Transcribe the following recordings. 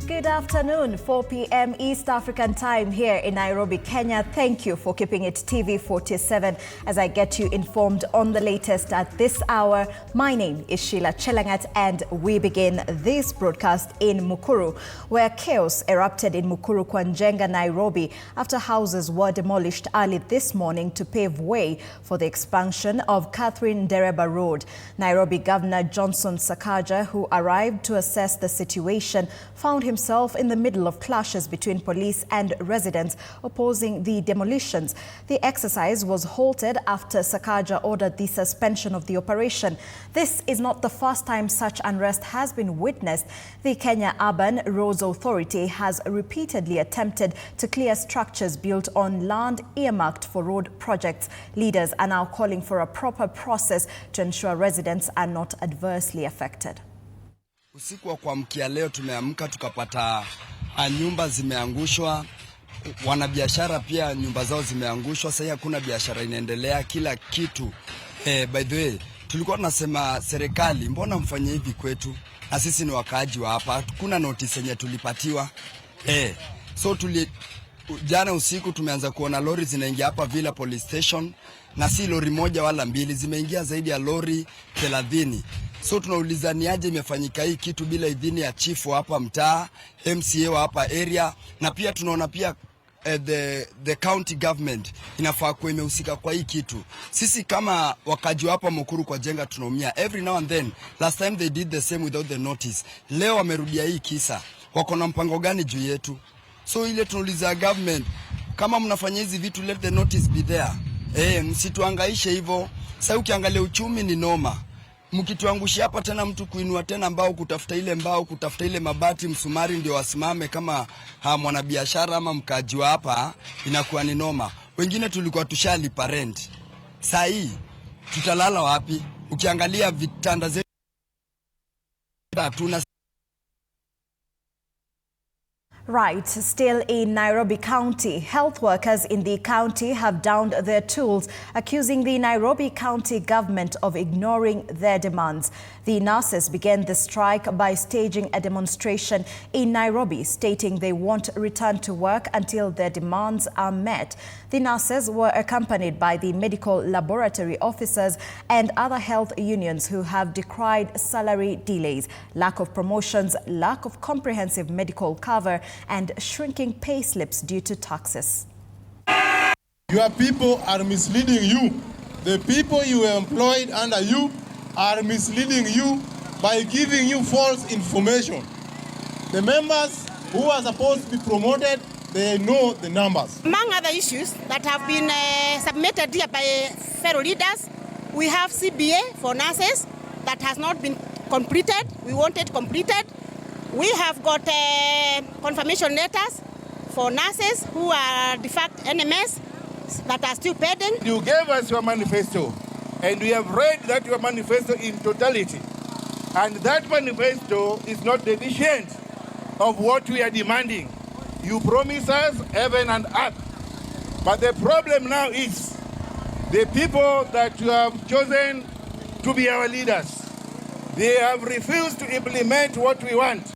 Good afternoon, 4 p.m. East African time here in Nairobi, Kenya. Thank you for keeping it TV47 as I get you informed on the latest at this hour. My name is Sheilar Chelangat and we begin this broadcast in Mukuru, where chaos erupted in Mukuru Kwanjenga, Nairobi after houses were demolished early this morning to pave way for the expansion of Catherine Ndereba Road. Nairobi Governor Johnson Sakaja, who arrived to assess the situation, found himself in the middle of clashes between police and residents opposing the demolitions. The exercise was halted after Sakaja ordered the suspension of the operation. This is not the first time such unrest has been witnessed. The Kenya Urban Roads Authority has repeatedly attempted to clear structures built on land earmarked for road projects. Leaders are now calling for a proper process to ensure residents are not adversely affected. Usiku wa kuamkia leo tumeamka tukapata nyumba zimeangushwa, wanabiashara pia nyumba zao zimeangushwa. Sasa hakuna biashara inaendelea, kila kitu. By the way, tulikuwa tunasema serikali, mbona mfanye hivi kwetu? Na sisi ni wakaaji wa hapa, kuna notice yenye tulipatiwa. So jana usiku tumeanza kuona lori zinaingia hapa Villa Police Station, na si lori moja wala mbili, zimeingia zaidi ya lori 30. So tunauliza ni aje imefanyika hii kitu bila idhini ya chief wa hapa mtaa, MCA wa hapa area, na pia tunaona pia the county government inafaa kuwa imehusika kwa hii kitu. Sisi kama wakaji hapa Mukuru Kwanjenga tunaumia every now and then. Last time they did the same without the notice. Leo wamerudia hii kisa. Wako na mpango gani juu yetu? So ile tunauliza government, kama mnafanya hizi vitu, let the notice be there. Msituangaishe hivyo. Sasa ukiangalia uchumi ni noma. Mkituangushia hapa tena mtu kuinua tena mbao, kutafuta ile mbao, kutafuta ile mabati, msumari ndio wasimame kama mwanabiashara ama mkaji wa hapa, inakuwa ni noma. Wengine tulikuwa tushalipa rent. Sasa hii tutalala wapi? Ukiangalia vitanda zetu hatuna. Right, still in Nairobi County, health workers in the county have downed their tools, accusing the Nairobi County government of ignoring their demands. The nurses began the strike by staging a demonstration in Nairobi, stating they won't return to work until their demands are met. The nurses were accompanied by the medical laboratory officers and other health unions who have decried salary delays, lack of promotions, lack of comprehensive medical cover, and shrinking pay slips due to taxes. Your people are misleading you. The people you employed under you are misleading you by giving you false information. The members who are supposed to be promoted, they know the numbers. Among other issues that have been submitted here by fellow leaders, we have CBA for nurses that has not been completed. We want it completed. We have got confirmation letters for nurses who are de facto NMS that are still pending. You gave us your manifesto, and we have read that your manifesto in totality. And that manifesto is not deficient of what we are demanding. You promise us heaven and earth. But the problem now is the people that you have chosen to be our leaders. They have refused to implement what we want.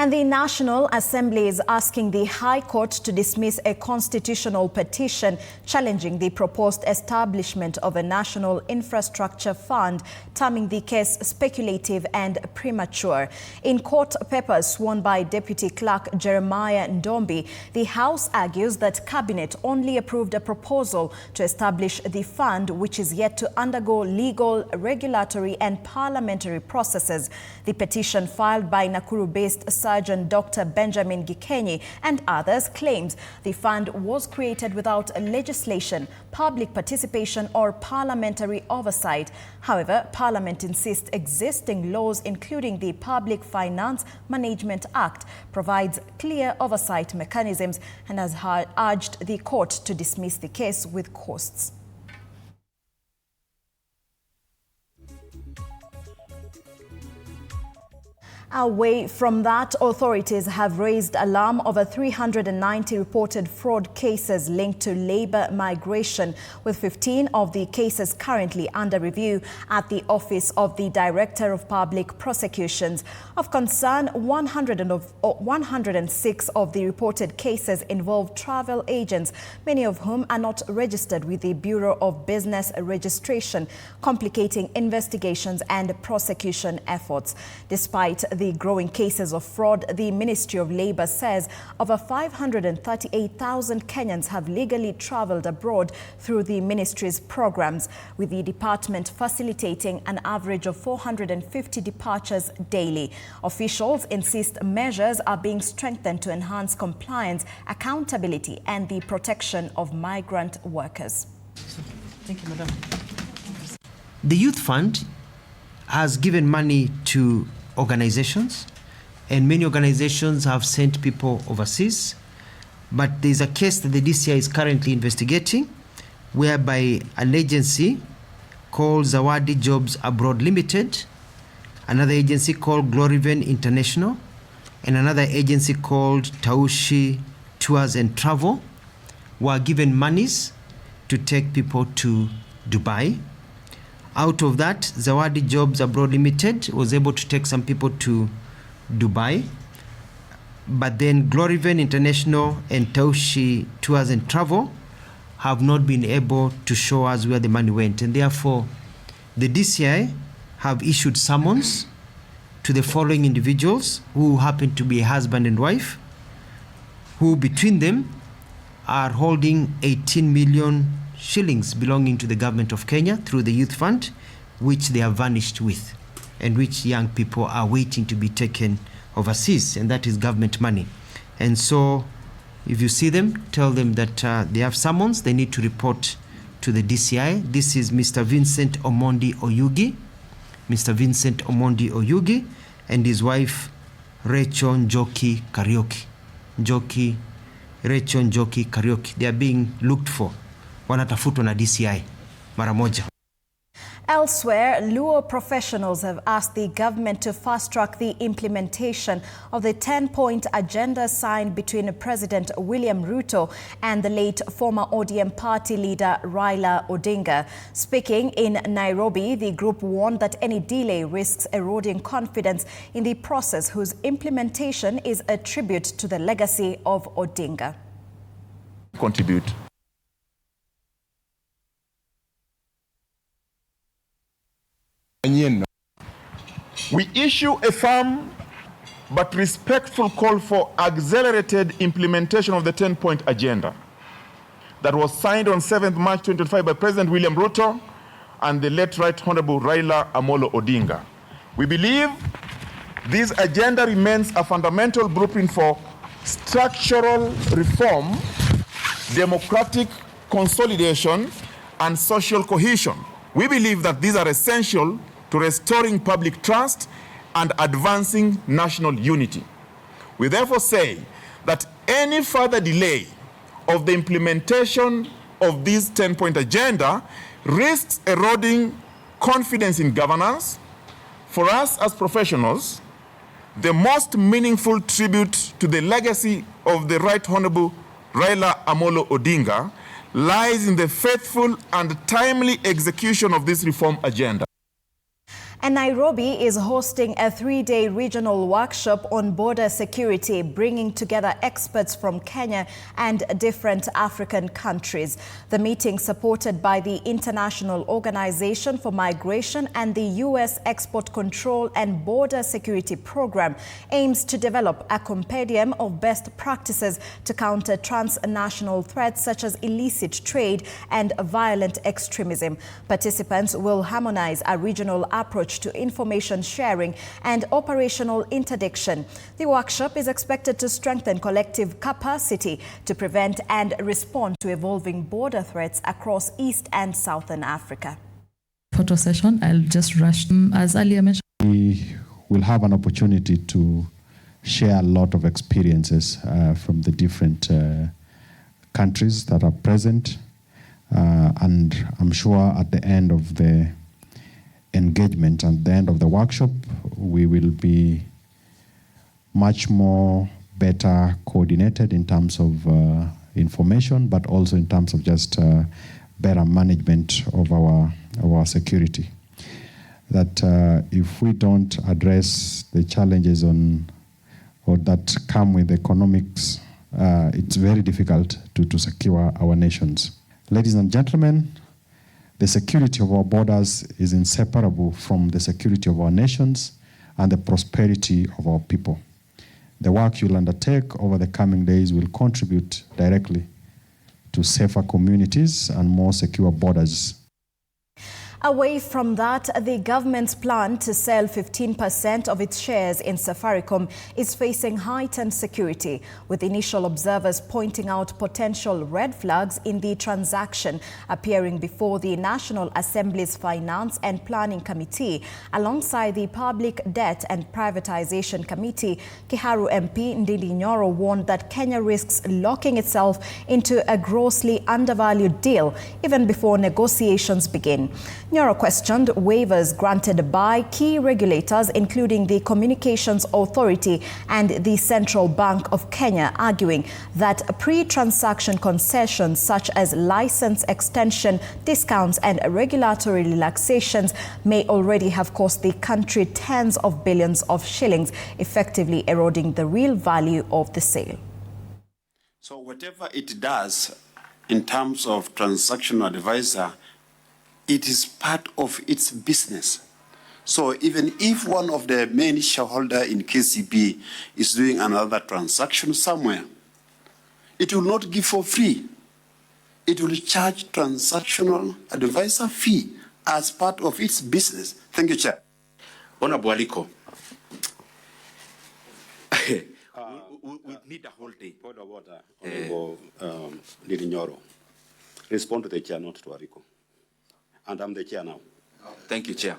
And the National Assembly is asking the High Court to dismiss a constitutional petition challenging the proposed establishment of a national infrastructure fund, terming the case speculative and premature. In court papers sworn by Deputy Clerk Jeremiah Ndombi, the House argues that Cabinet only approved a proposal to establish the fund, which is yet to undergo legal, regulatory and parliamentary processes. The petition filed by Nakuru-based Surgeon Dr. Benjamin Gikenyi and others claims the fund was created without legislation, public participation or parliamentary oversight. However, Parliament insists existing laws, including the Public Finance Management Act, provides clear oversight mechanisms and has urged the court to dismiss the case with costs. Away from that, authorities have raised alarm over 390 reported fraud cases linked to labor migration, with 15 of the cases currently under review at the Office of the Director of Public Prosecutions. Of concern, 106 of the reported cases involve travel agents, many of whom are not registered with the Bureau of Business Registration, complicating investigations and prosecution efforts. Despite the growing cases of fraud, the Ministry of Labour says over 538,000 Kenyans have legally travelled abroad through the ministry's programs, with the department facilitating an average of 450 departures daily. Officials insist measures are being strengthened to enhance compliance, accountability and the protection of migrant workers. Thank you, Madam. The Youth Fund has given money to organizations, and many organizations have sent people overseas. But there's a case that the DCI is currently investigating, whereby an agency called Zawadi Jobs Abroad Limited, another agency called Gloryven International, and another agency called Taushi Tours and Travel were given monies to take people to Dubai. Out of that, Zawadi Jobs Abroad Limited was able to take some people to Dubai, but then Gloryven International and Taushi Tours and Travel have not been able to show us where the money went, and therefore the DCI have issued summons to the following individuals who happen to be a husband and wife, who between them are holding 18 million shillings belonging to the government of Kenya through the Youth Fund, which they have vanished with, and which young people are waiting to be taken overseas, and that is government money. And so if you see them, tell them that they have summons, they need to report to the DCI. This is Mr. Vincent Omondi Oyugi, Mr. Vincent Omondi Oyugi, and his wife Rachel Njoki Karaoke. Rachel Njoki Karaoke. They are being looked for. Wanatafutwa na DCI mara moja. Elsewhere, Luo professionals have asked the government to fast-track the implementation of the 10-point agenda signed between President William Ruto and the late former ODM party leader Raila Odinga. Speaking in Nairobi, the group warned that any delay risks eroding confidence in the process, whose implementation is a tribute to the legacy of Odinga. Contribute. We issue a firm but respectful call for accelerated implementation of the 10-point agenda that was signed on 7th March 2025 by President William Ruto and the late Right Honorable Raila Amolo Odinga. We believe this agenda remains a fundamental blueprint for structural reform, democratic consolidation, and social cohesion. We believe that these are essential to restoring public trust and advancing national unity. We therefore say that any further delay of the implementation of this 10-point agenda risks eroding confidence in governance. For us as professionals, the most meaningful tribute to the legacy of the Right Honorable Raila Amolo Odinga lies in the faithful and timely execution of this reform agenda. And Nairobi is hosting a 3-day regional workshop on border security, bringing together experts from Kenya and different African countries. The meeting, supported by the International Organization for Migration and the U.S. Export Control and Border Security Program, aims to develop a compendium of best practices to counter transnational threats such as illicit trade and violent extremism. Participants will harmonize a regional approach to information sharing and operational interdiction. The workshop is expected to strengthen collective capacity to prevent and respond to evolving border threats across East and Southern Africa. Photo session, I'll just rush. As earlier mentioned, we will have an opportunity to share a lot of experiences from the different countries that are present, and I'm sure at the end of the engagement, at the end of the workshop, we will be much more better coordinated in terms of information, but also in terms of just better management of our security. That if we don't address the challenges that come with economics, it's very difficult to secure our nations. Ladies and gentlemen, the security of our borders is inseparable from the security of our nations and the prosperity of our people. The work you'll undertake over the coming days will contribute directly to safer communities and more secure borders. Away from that, the government's plan to sell 15% of its shares in Safaricom is facing heightened security, with initial observers pointing out potential red flags in the transaction. Appearing before the National Assembly's Finance and Planning Committee alongside the Public Debt and Privatization Committee, Kiharu MP Ndindi Nyoro warned that Kenya risks locking itself into a grossly undervalued deal even before negotiations begin. Nyoro questioned waivers granted by key regulators, including the Communications Authority and the Central Bank of Kenya, arguing that pre-transaction concessions such as license extension, discounts and regulatory relaxations may already have cost the country tens of billions of shillings, effectively eroding the real value of the sale. So whatever it does in terms of transactional advisor, it is part of its business. So even if one of the main shareholder in KCB is doing another transaction somewhere, it will not give for free. It will charge transactional advisor fee as part of its business. Thank you, Chair. Honorable Aliko. We need a whole day. Point of order, Honorable Ndindi Nyoro. Respond to the Chair, not to Ariko. And I'm the Chair now. Thank you, Chair.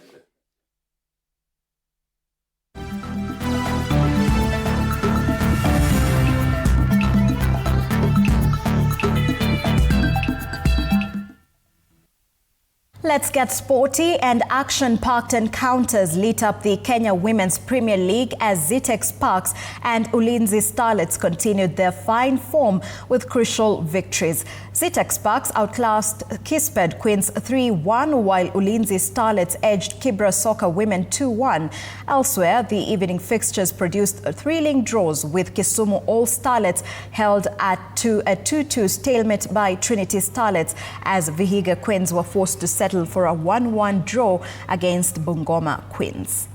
Let's get sporty, and action-packed encounters lit up the Kenya Women's Premier League as Zitex Sparks and Ulinzi Starlets continued their fine form with crucial victories. Zitex Sparks outclassed Kisped Queens 3-1, while Ulinzi Starlets edged Kibra Soccer Women 2-1. Elsewhere, the evening fixtures produced thrilling draws, with Kisumu All Starlets held a 2-2 stalemate by Trinity Starlets as Vihiga Queens were forced to settle for a 1-1 draw against Bungoma Queens.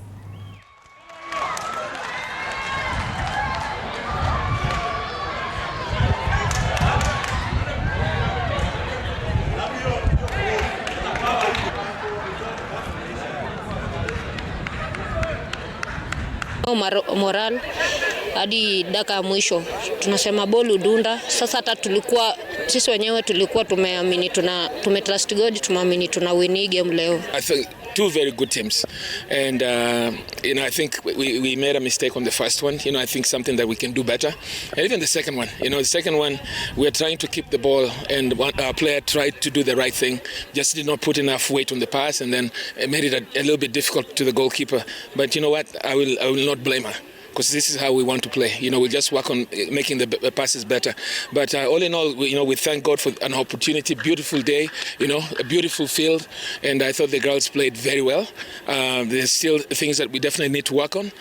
Moral hadi dakika mwisho tunasema bolu dunda. Sasa hata sisi wenyewe tulikuwa tumeamini tumetrust God, tumeamini tuna win game leo. I think two very good teams, and I think we made a mistake on the first one. I think something that we can do better, and even the second one. The second one we are trying to keep the ball, and our player tried to do the right thing, just did not put enough weight on the pass, and then it made it a little bit difficult to the goalkeeper. But you know what? I will not blame her, because this is how we want to play. We just work on making the passes better. But all in all, we thank God for an opportunity. Beautiful day, a beautiful field, and I thought the girls played very well. There's still things that we definitely need to work on,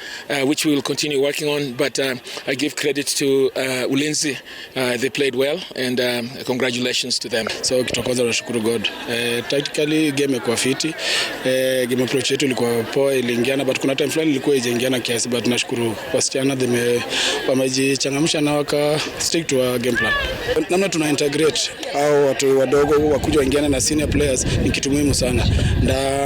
which we will continue working on. But I give credit to Ulinzi. They played well, and congratulations to them. So kitokoza nashukuru God. Tactically game kwa fiti. Game approach yetu ilikuwa poa, iliingiana, but kuna time fulani ilikuwa ijaingiana kiasi, but nashukuru wasichana wamejichangamsha na waka stick to our game plan. Namna tuna integrate au watu wadogo wakuja waingiana na senior players ni kitu muhimu sana.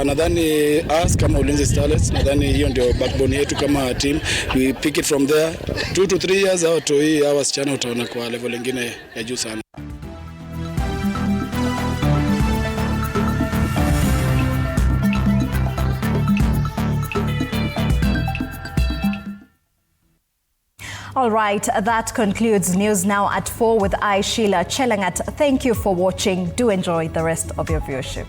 Nadhani us kama Ulinzi Starlets, nadhani hiyo ndio backbone yetu kama team. We pick it from there. 2 to 3 years au to hii wasichana utaona kwa level nyingine ya juu sana. All right, that concludes News Now at 4 with Sheilar. Chelangat, thank you for watching. Do enjoy the rest of your viewership.